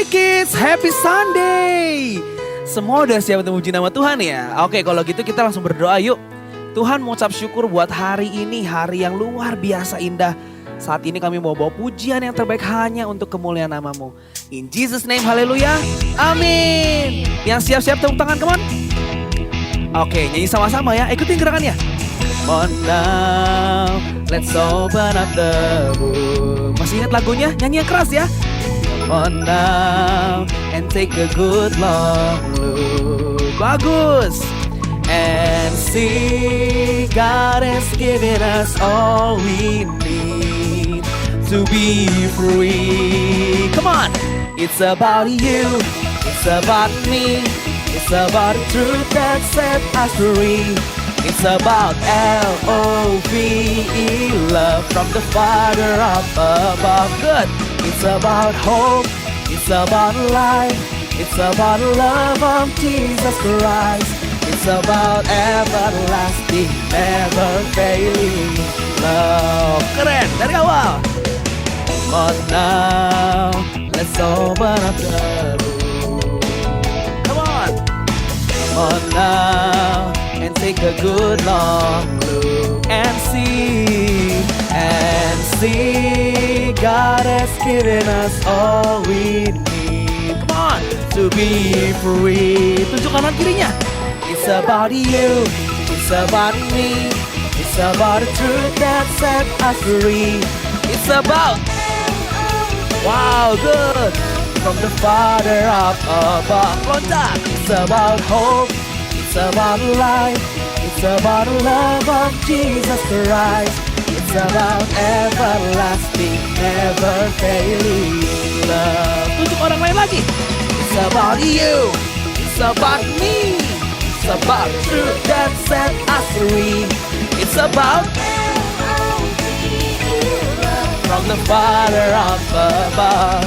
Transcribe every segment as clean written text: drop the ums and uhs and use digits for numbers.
Kids, happy Sunday. Semua udah siap untuk memuji nama Tuhan ya? Oke, kalau gitu kita langsung berdoa yuk. Tuhan mau ucap syukur buat hari ini, hari yang luar biasa indah. Saat ini kami mau bawa pujian yang terbaik hanya untuk kemuliaan nama-Mu. In Jesus name, haleluya. Amin. Yang siap-siap tepuk tangan, come on. Oke, nyanyi sama-sama ya, ikutin gerakannya. On now, let's open up the book. Masih ingat lagunya? Nyanyi yang keras ya. On now, and take a good long look. Bagus. And see, God has given us all we need to be free. Come on. It's about you, it's about me, it's about the truth that set us free. It's about L-O-V-E, love from the Father up above. Good. It's about hope, it's about life, it's about love of Jesus Christ. It's about everlasting, never failing love. Keren, dari awal. But now, let's open up the room. Come on. But now, and take a good long look and see, God has given us all we need. Come on, to be free. Tunjuk kanan kirinya. It's about you, it's about me, it's about the truth that set us free. It's about, wow, good, from the Father up above. Loncat. It's about hope, it's about life, it's about the love of Jesus Christ. It's about everlasting, never failing love. Tunjuk orang lain lagi. It's about you, it's about me, it's about truth that set us free. It's about from the Father up above.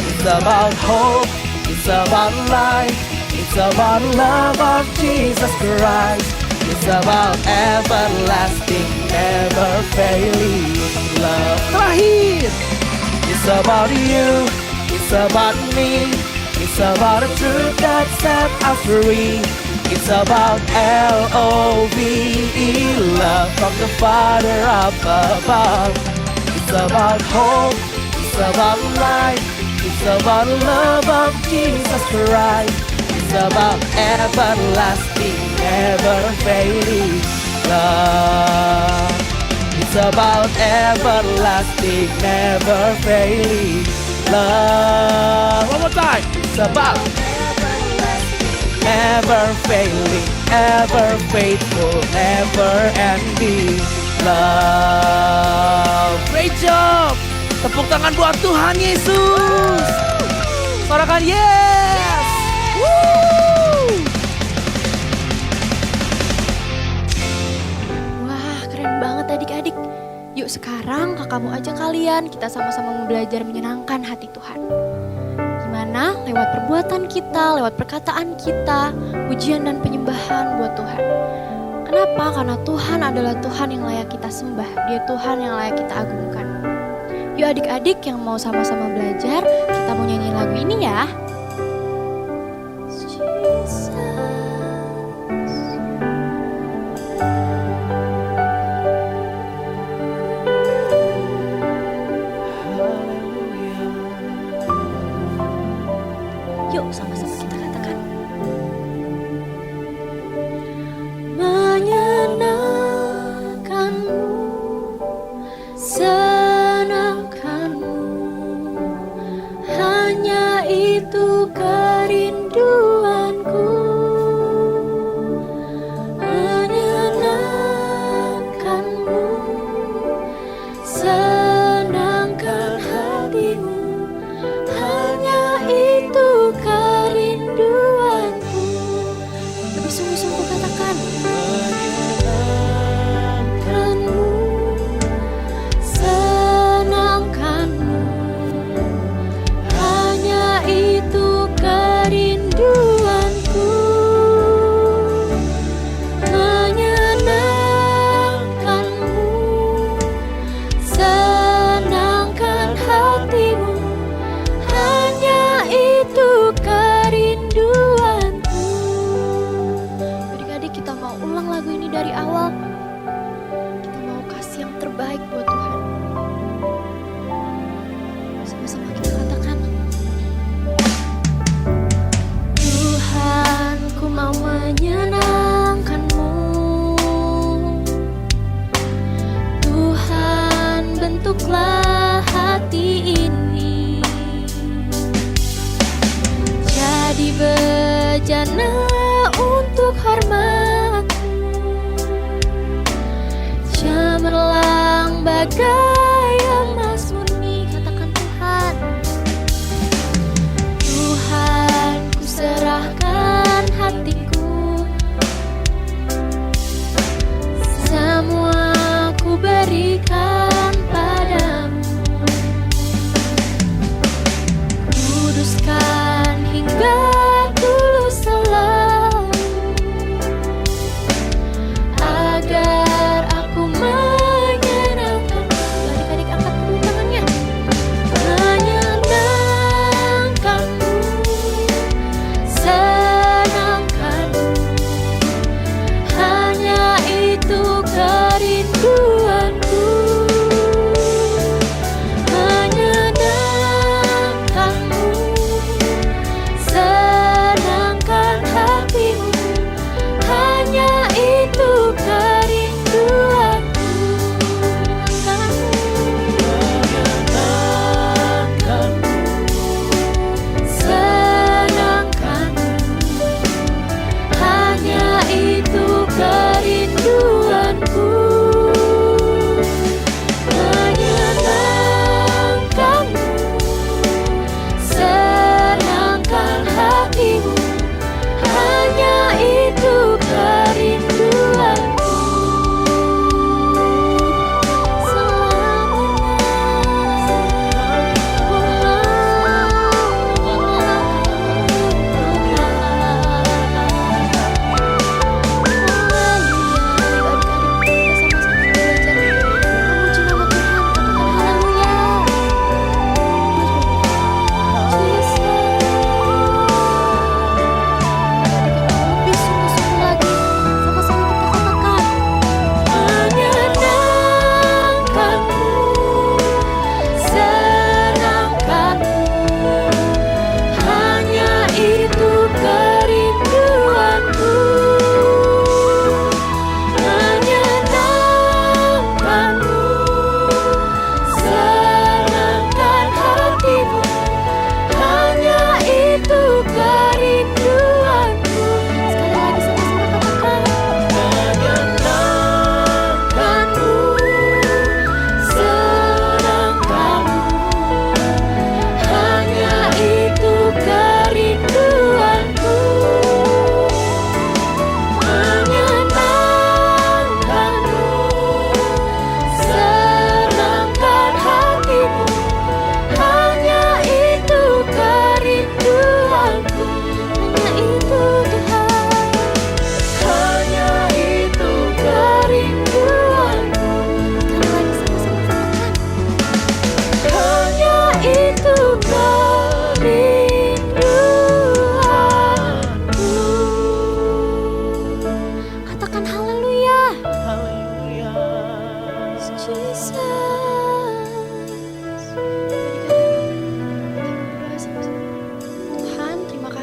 It's about hope, it's about life, it's about love of Jesus Christ. It's about everlasting, never failing love. Terakhir. It's about you, it's about me, it's about the truth that set us free. It's about L-O-V-E, love from the Father up above. It's about hope, it's about life, it's about love of Jesus Christ. It's about everlasting, never failing love. It's about everlasting, never failing love. One more time. It's about never failing, ever faithful, never ending love. Great job. Tepuk tangan buat Tuhan Yesus. Sorakan yes. Woo. Wah, keren banget adik-adik. Yuk sekarang kakakmu ajak kalian, kita sama-sama mau belajar menyenangkan hati Tuhan. Gimana? Lewat perbuatan kita, lewat perkataan kita, pujian dan penyembahan buat Tuhan. Kenapa? Karena Tuhan adalah Tuhan yang layak kita sembah. Dia Tuhan yang layak kita agungkan. Yuk adik-adik yang mau sama-sama belajar, kita mau nyanyi lagu ini ya. Yuk sama-sama kita katakan. Menyenangkanmu, senangkanmu, hanya itu awal. Kita mau kasih yang terbaik buat Tuhan. Sama-sama kita katakan, Tuhan, ku mau menyenangkan-Mu. Tuhan, bentuklah hati ini jadi bejana untuk hormat-Mu, cemerlang bagai emas murni. Katakan Tuhan, Tuhan, ku serahkan hatiku, semua ku berikan padamu. Kuduskan hingga tulus selalu, agar aku menyenangkan. Adik-adik angkat kedua tangannya. Menyenangkan-Mu, senangkan-Mu, hanya itu kerinduanku. Menyenangkan-Mu, senangkan hatimu, hanya itu kerinduanku. Senangkan-Mu, hanya itu kerinduanku. Menyenangkan-Mu, senangkan hatimu, hanya itu kerinduanku.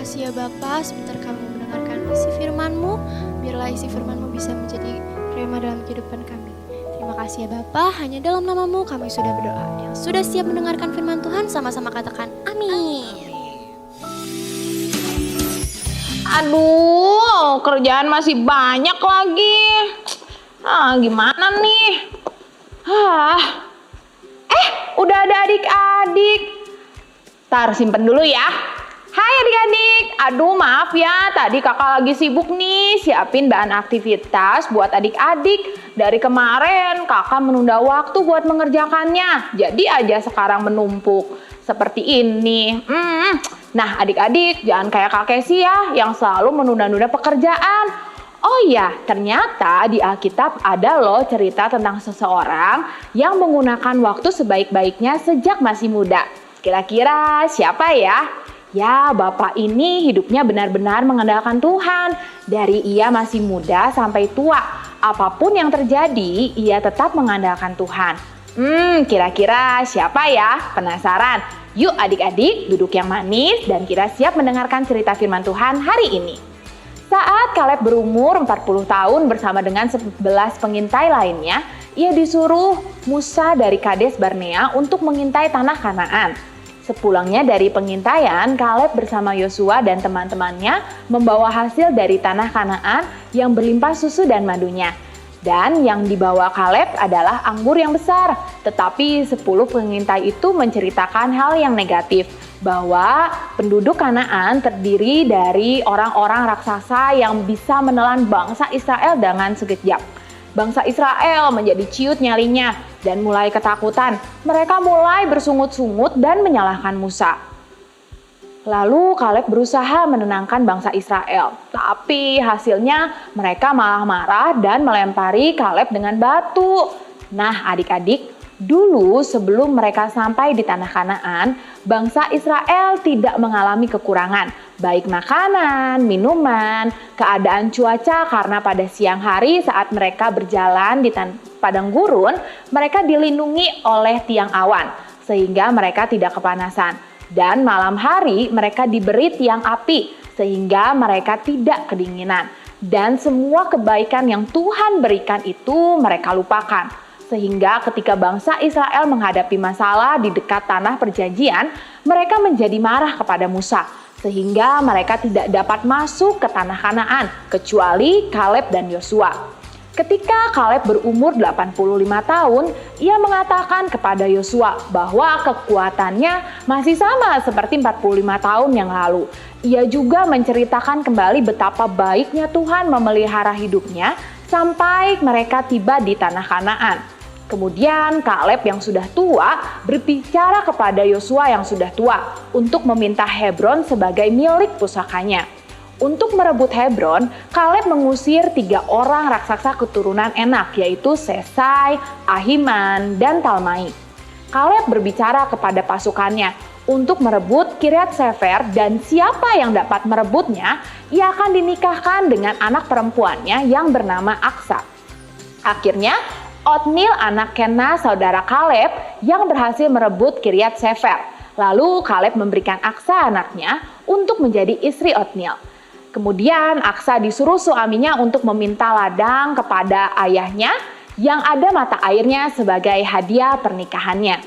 kasih ya Bapa, sebentar kami mendengarkan isi firman-Mu, biarlah isi firman-Mu bisa menjadi rema dalam kehidupan kami. Terima kasih ya Bapa, hanya dalam nama-Mu kami sudah berdoa. Yang sudah siap mendengarkan firman Tuhan, sama-sama katakan amin. Aduh, kerjaan masih banyak lagi. Gimana nih? Udah ada adik-adik. Ntar simpen dulu ya. Hai adik-adik. Aduh maaf ya, tadi kakak lagi sibuk nih siapin bahan aktivitas buat adik-adik. Dari kemarin kakak menunda waktu buat mengerjakannya. Jadi aja sekarang menumpuk seperti ini. Nah adik-adik jangan kayak Kak Kesi ya yang selalu menunda-nunda pekerjaan. Oh iya, ternyata di Alkitab ada loh cerita tentang seseorang yang menggunakan waktu sebaik-baiknya sejak masih muda. Kira-kira siapa ya? Ya, bapak ini hidupnya benar-benar mengandalkan Tuhan. Dari ia masih muda sampai tua, apapun yang terjadi, ia tetap mengandalkan Tuhan. Kira-kira siapa ya? Penasaran? Yuk adik-adik duduk yang manis dan kita siap mendengarkan cerita firman Tuhan hari ini. Saat Kaleb berumur 40 tahun bersama dengan 11 pengintai lainnya, ia disuruh Musa dari Kades Barnea untuk mengintai tanah Kanaan. Sepulangnya dari pengintaian, Kaleb bersama Yosua dan teman-temannya membawa hasil dari tanah Kanaan yang berlimpah susu dan madunya. Dan yang dibawa Kaleb adalah anggur yang besar. Tetapi 10 pengintai itu menceritakan hal yang negatif, bahwa penduduk Kanaan terdiri dari orang-orang raksasa yang bisa menelan bangsa Israel dengan sekejap. Bangsa Israel menjadi ciut nyalinya dan mulai ketakutan. Mereka mulai bersungut-sungut dan menyalahkan Musa. Lalu Kaleb berusaha menenangkan bangsa Israel. Tapi hasilnya mereka malah marah dan melempari Kaleb dengan batu. Nah adik-adik, dulu sebelum mereka sampai di tanah Kanaan, bangsa Israel tidak mengalami kekurangan, baik makanan, minuman, keadaan cuaca karena pada siang hari saat mereka berjalan di padang gurun, mereka dilindungi oleh tiang awan, sehingga mereka tidak kepanasan. Dan malam hari mereka diberi tiang api, sehingga mereka tidak kedinginan. Dan semua kebaikan yang Tuhan berikan itu mereka lupakan. Sehingga ketika bangsa Israel menghadapi masalah di dekat tanah perjanjian, mereka menjadi marah kepada Musa. Sehingga mereka tidak dapat masuk ke tanah Kanaan, kecuali Kaleb dan Yosua. Ketika Kaleb berumur 85 tahun, ia mengatakan kepada Yosua bahwa kekuatannya masih sama seperti 45 tahun yang lalu. Ia juga menceritakan kembali betapa baiknya Tuhan memelihara hidupnya sampai mereka tiba di tanah Kanaan. Kemudian Kaleb yang sudah tua berbicara kepada Yosua yang sudah tua untuk meminta Hebron sebagai milik pusakanya. Untuk merebut Hebron, Kaleb mengusir 3 orang raksasa keturunan Enak, yaitu Sesai, Ahiman, dan Talmai. Kaleb berbicara kepada pasukannya untuk merebut Kiryat Sefer, dan siapa yang dapat merebutnya, ia akan dinikahkan dengan anak perempuannya yang bernama Aksa. Akhirnya, Otniel anak Kenaz saudara Kaleb yang berhasil merebut Kiryat Sefer. Lalu Kaleb memberikan Aksa anaknya untuk menjadi istri Otniel. Kemudian Aksa disuruh suaminya untuk meminta ladang kepada ayahnya yang ada mata airnya sebagai hadiah pernikahannya.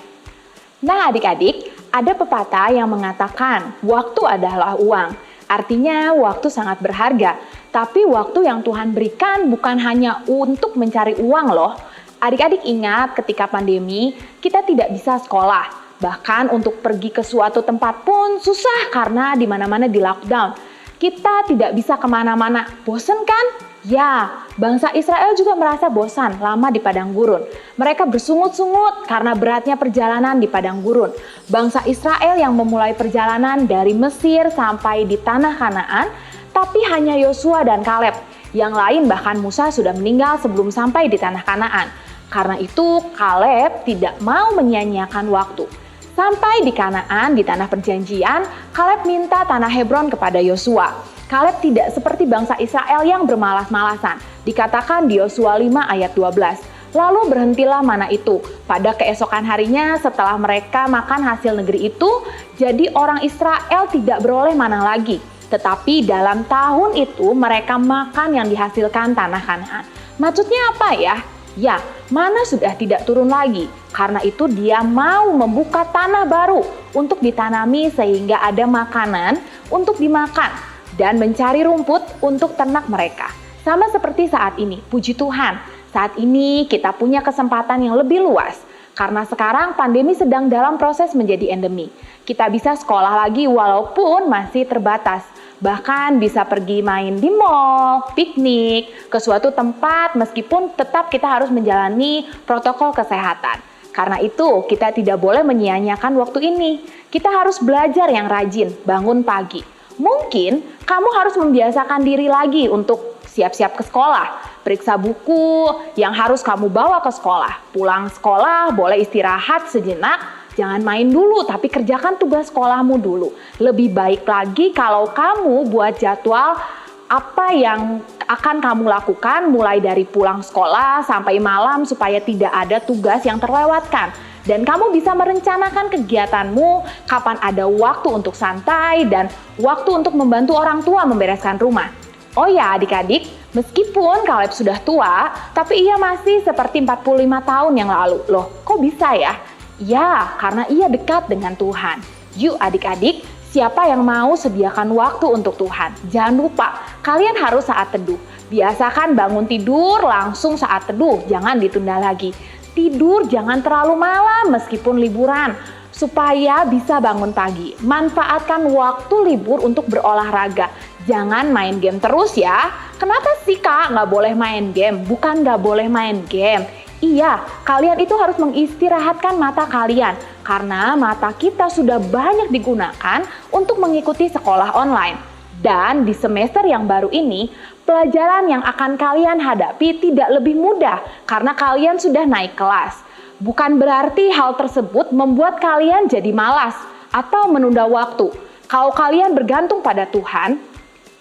Nah adik-adik, ada pepatah yang mengatakan waktu adalah uang. Artinya waktu sangat berharga. Tapi waktu yang Tuhan berikan bukan hanya untuk mencari uang loh. Adik-adik ingat ketika pandemi kita tidak bisa sekolah. Bahkan untuk pergi ke suatu tempat pun susah karena di mana-mana di lockdown. Kita tidak bisa kemana-mana, bosan kan? Ya, bangsa Israel juga merasa bosan lama di padang gurun. Mereka bersungut-sungut karena beratnya perjalanan di padang gurun. Bangsa Israel yang memulai perjalanan dari Mesir sampai di tanah Kanaan, tapi hanya Yosua dan Kaleb. Yang lain bahkan Musa sudah meninggal sebelum sampai di tanah Kanaan. Karena itu Kaleb tidak mau menyia-nyiakan waktu. Sampai di Kanaan, di tanah perjanjian, Kaleb minta tanah Hebron kepada Yosua. Kaleb tidak seperti bangsa Israel yang bermalas-malasan. Dikatakan di Yosua 5 ayat 12. Lalu berhentilah mana itu. Pada keesokan harinya setelah mereka makan hasil negeri itu, jadi orang Israel tidak beroleh mana lagi. Tetapi dalam tahun itu mereka makan yang dihasilkan tanah Kanaan. Maksudnya apa ya? Ya, mana sudah tidak turun lagi. Karena itu dia mau membuka tanah baru untuk ditanami sehingga ada makanan untuk dimakan dan mencari rumput untuk ternak mereka. Sama seperti saat ini, puji Tuhan, saat ini kita punya kesempatan yang lebih luas. Karena sekarang pandemi sedang dalam proses menjadi endemi. Kita bisa sekolah lagi walaupun masih terbatas. Bahkan bisa pergi main di mall, piknik, ke suatu tempat meskipun tetap kita harus menjalani protokol kesehatan. Karena itu kita tidak boleh menyia-nyiakan waktu ini. Kita harus belajar yang rajin, bangun pagi. Mungkin kamu harus membiasakan diri lagi untuk siap-siap ke sekolah. Periksa buku yang harus kamu bawa ke sekolah. Pulang sekolah boleh istirahat sejenak jangan main dulu, tapi kerjakan tugas sekolahmu dulu. Lebih baik lagi kalau kamu buat jadwal apa yang akan kamu lakukan mulai dari pulang sekolah sampai malam supaya tidak ada tugas yang terlewatkan. Dan kamu bisa merencanakan kegiatanmu, kapan ada waktu untuk santai dan waktu untuk membantu orang tua membereskan rumah. Oh ya adik-adik, meskipun Kaleb sudah tua, tapi ia masih seperti 45 tahun yang lalu. Loh, kok bisa ya? Ya, karena ia dekat dengan Tuhan. Yuk adik-adik, siapa yang mau sediakan waktu untuk Tuhan? Jangan lupa, kalian harus saat teduh. Biasakan bangun tidur langsung saat teduh, jangan ditunda lagi. Tidur jangan terlalu malam meskipun liburan, supaya bisa bangun pagi. Manfaatkan waktu libur untuk berolahraga. Jangan main game terus ya. Kenapa sih kak nggak boleh main game? Bukan nggak boleh main game. Iya, kalian itu harus mengistirahatkan mata kalian. Karena mata kita sudah banyak digunakan untuk mengikuti sekolah online. Dan di semester yang baru ini, pelajaran yang akan kalian hadapi tidak lebih mudah karena kalian sudah naik kelas. Bukan berarti hal tersebut membuat kalian jadi malas atau menunda waktu. Kalau kalian bergantung pada Tuhan,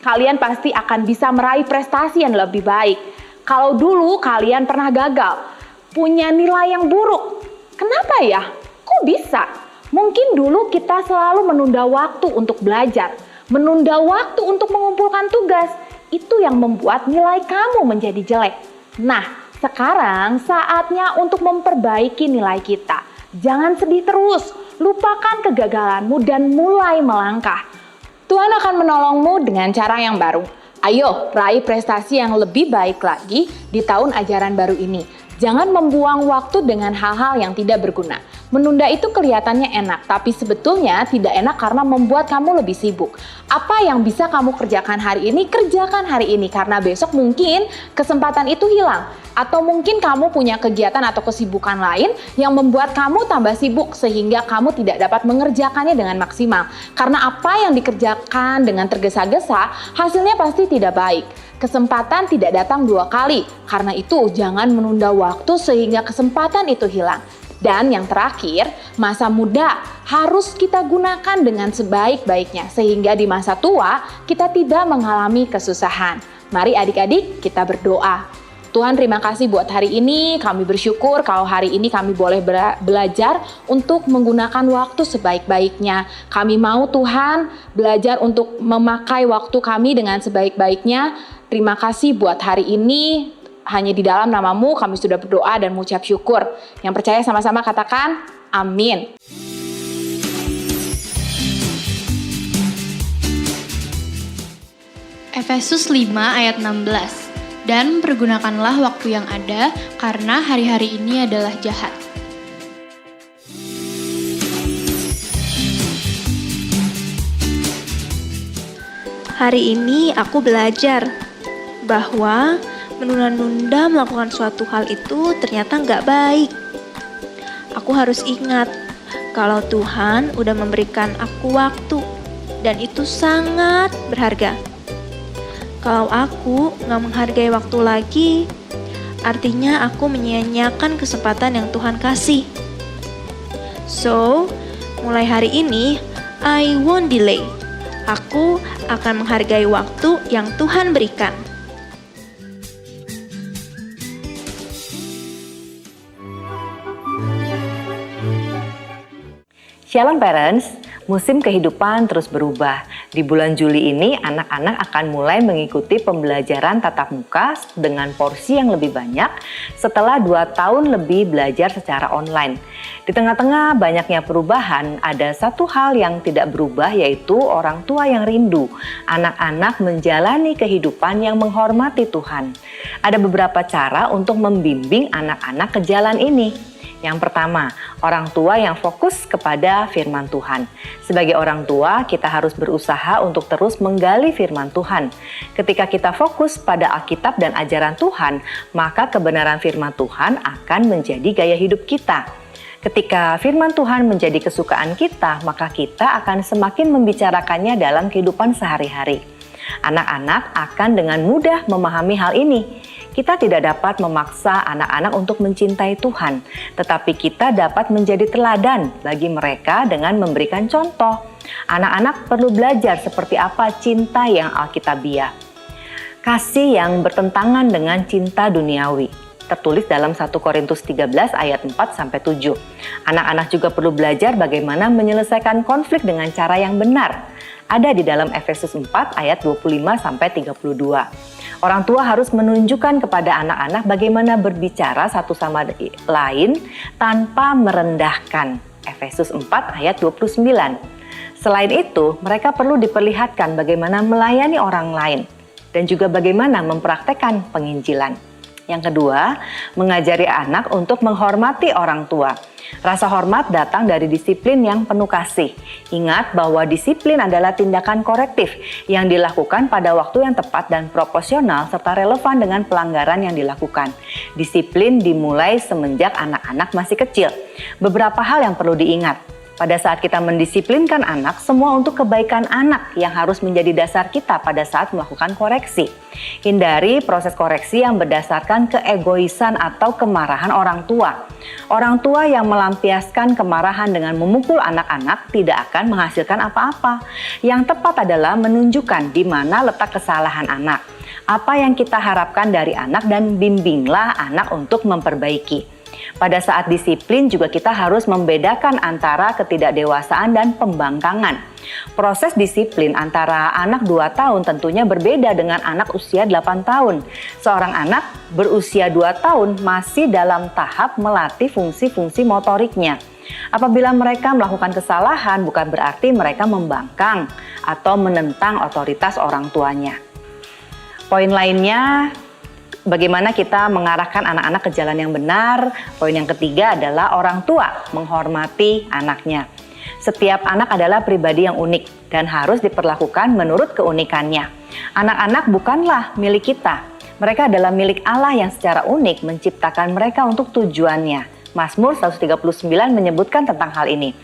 kalian pasti akan bisa meraih prestasi yang lebih baik. Kalau dulu kalian pernah gagal, punya nilai yang buruk, kenapa ya? Kok bisa? Mungkin dulu kita selalu menunda waktu untuk belajar, menunda waktu untuk mengumpulkan tugas. Itu yang membuat nilai kamu menjadi jelek. Nah, sekarang saatnya untuk memperbaiki nilai kita. Jangan sedih terus, lupakan kegagalanmu dan mulai melangkah. Tuhan akan menolongmu dengan cara yang baru. Ayo, raih prestasi yang lebih baik lagi di tahun ajaran baru ini. Jangan membuang waktu dengan hal-hal yang tidak berguna. Menunda itu kelihatannya enak, tapi sebetulnya tidak enak karena membuat kamu lebih sibuk. Apa yang bisa kamu kerjakan hari ini, kerjakan hari ini. Karena besok mungkin kesempatan itu hilang. Atau mungkin kamu punya kegiatan atau kesibukan lain yang membuat kamu tambah sibuk sehingga kamu tidak dapat mengerjakannya dengan maksimal. Karena apa yang dikerjakan dengan tergesa-gesa, hasilnya pasti tidak baik. Kesempatan tidak datang 2 kali. Karena itu jangan menunda waktu sehingga kesempatan itu hilang. Dan yang terakhir, masa muda harus kita gunakan dengan sebaik-baiknya sehingga di masa tua kita tidak mengalami kesusahan. Mari adik-adik kita berdoa. Tuhan terima kasih buat hari ini, kami bersyukur kalau hari ini kami boleh belajar untuk menggunakan waktu sebaik-baiknya. Kami mau Tuhan belajar untuk memakai waktu kami dengan sebaik-baiknya. Terima kasih buat hari ini, hanya di dalam nama-Mu kami sudah berdoa dan mengucap syukur. Yang percaya sama-sama katakan, amin. Efesus 5 ayat 16. Dan pergunakanlah waktu yang ada karena hari-hari ini adalah jahat. Hari ini aku belajar bahwa menunda-nunda melakukan suatu hal itu ternyata nggak baik. Aku harus ingat kalau Tuhan udah memberikan aku waktu dan itu sangat berharga. Kalau aku nggak menghargai waktu lagi, artinya aku menyia-nyiakan kesempatan yang Tuhan kasih. So, mulai hari ini, I won't delay. Aku akan menghargai waktu yang Tuhan berikan. Shalom parents, musim kehidupan terus berubah. Di bulan Juli ini anak-anak akan mulai mengikuti pembelajaran tatap muka dengan porsi yang lebih banyak setelah 2 tahun lebih belajar secara online. Di tengah-tengah banyaknya perubahan, ada satu hal yang tidak berubah yaitu orang tua yang rindu anak-anak menjalani kehidupan yang menghormati Tuhan. Ada beberapa cara untuk membimbing anak-anak ke jalan ini. Yang pertama, orang tua yang fokus kepada firman Tuhan. Sebagai orang tua, kita harus berusaha untuk terus menggali firman Tuhan. Ketika kita fokus pada Alkitab dan ajaran Tuhan, maka kebenaran firman Tuhan akan menjadi gaya hidup kita. Ketika firman Tuhan menjadi kesukaan kita, maka kita akan semakin membicarakannya dalam kehidupan sehari-hari. Anak-anak akan dengan mudah memahami hal ini. Kita tidak dapat memaksa anak-anak untuk mencintai Tuhan, tetapi kita dapat menjadi teladan bagi mereka dengan memberikan contoh. Anak-anak perlu belajar seperti apa cinta yang alkitabiah. Kasih yang bertentangan dengan cinta duniawi. Tertulis dalam 1 Korintus 13 ayat 4-7. Anak-anak juga perlu belajar bagaimana menyelesaikan konflik dengan cara yang benar. Ada di dalam Efesus 4 ayat 25-32. Orang tua harus menunjukkan kepada anak-anak bagaimana berbicara satu sama lain tanpa merendahkan. Efesus 4 ayat 29. Selain itu, mereka perlu diperlihatkan bagaimana melayani orang lain dan juga bagaimana mempraktekkan penginjilan. Yang kedua, mengajari anak untuk menghormati orang tua. Rasa hormat datang dari disiplin yang penuh kasih. Ingat bahwa disiplin adalah tindakan korektif yang dilakukan pada waktu yang tepat dan proporsional serta relevan dengan pelanggaran yang dilakukan. Disiplin dimulai semenjak anak-anak masih kecil. Beberapa hal yang perlu diingat. Pada saat kita mendisiplinkan anak, semua untuk kebaikan anak yang harus menjadi dasar kita pada saat melakukan koreksi. Hindari proses koreksi yang berdasarkan keegoisan atau kemarahan orang tua. Orang tua yang melampiaskan kemarahan dengan memukul anak-anak tidak akan menghasilkan apa-apa. Yang tepat adalah menunjukkan di mana letak kesalahan anak. Apa yang kita harapkan dari anak dan bimbinglah anak untuk memperbaiki. Pada saat disiplin juga kita harus membedakan antara ketidakdewasaan dan pembangkangan. Proses disiplin antara anak 2 tahun tentunya berbeda dengan anak usia 8 tahun. Seorang anak berusia 2 tahun masih dalam tahap melatih fungsi-fungsi motoriknya. Apabila mereka melakukan kesalahan bukan berarti mereka membangkang atau menentang otoritas orang tuanya. Poin lainnya, bagaimana kita mengarahkan anak-anak ke jalan yang benar. Poin yang ketiga adalah orang tua menghormati anaknya. Setiap anak adalah pribadi yang unik dan harus diperlakukan menurut keunikannya. Anak-anak bukanlah milik kita. Mereka adalah milik Allah yang secara unik menciptakan mereka untuk tujuannya. Mazmur 139 menyebutkan tentang hal ini.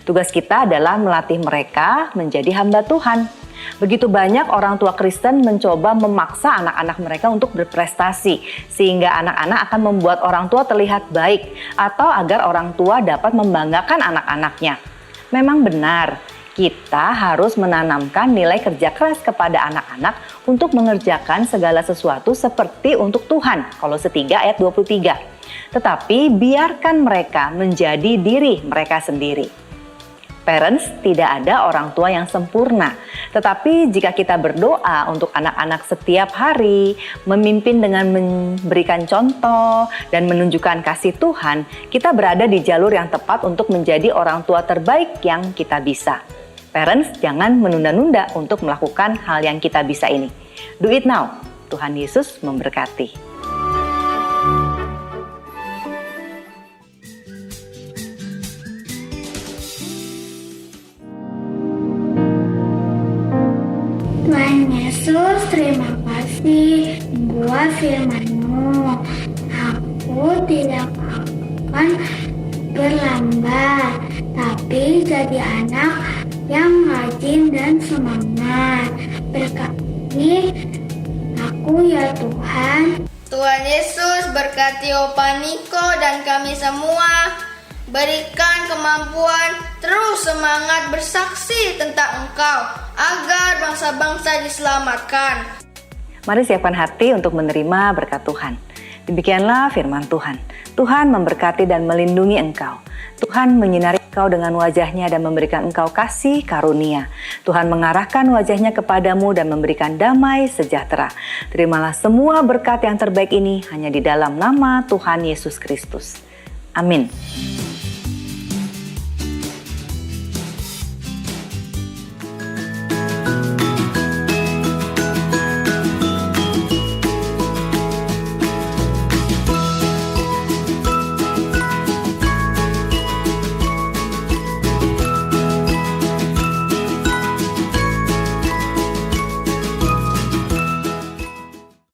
Tugas kita adalah melatih mereka menjadi hamba Tuhan. Begitu banyak orang tua Kristen mencoba memaksa anak-anak mereka untuk berprestasi, sehingga anak-anak akan membuat orang tua terlihat baik, atau agar orang tua dapat membanggakan anak-anaknya. Memang benar, kita harus menanamkan nilai kerja keras kepada anak-anak untuk mengerjakan segala sesuatu seperti untuk Tuhan. Kolose 3 ayat 23. Tetapi biarkan mereka menjadi diri mereka sendiri. Parents, tidak ada orang tua yang sempurna. Tetapi jika kita berdoa untuk anak-anak setiap hari, memimpin dengan memberikan contoh dan menunjukkan kasih Tuhan, kita berada di jalur yang tepat untuk menjadi orang tua terbaik yang kita bisa. Parents, jangan menunda-nunda untuk melakukan hal yang kita bisa ini. Do it now. Tuhan Yesus memberkati. Tuhan Yesus, terima kasih buat firman-Mu. Aku tidak akan berlambat, tapi jadi anak yang rajin dan semangat. Berkati aku ya Tuhan. Tuhan Yesus berkati Opa Niko dan kami semua. Berikan kemampuan terus semangat bersaksi tentang Engkau agar bangsa-bangsa diselamatkan. Mari siapkan hati untuk menerima berkat Tuhan. Demikianlah firman Tuhan. Tuhan memberkati dan melindungi engkau. Tuhan menyinari engkau dengan wajahnya dan memberikan engkau kasih karunia. Tuhan mengarahkan wajahnya kepadamu dan memberikan damai sejahtera. Terimalah semua berkat yang terbaik ini hanya di dalam nama Tuhan Yesus Kristus. Amin.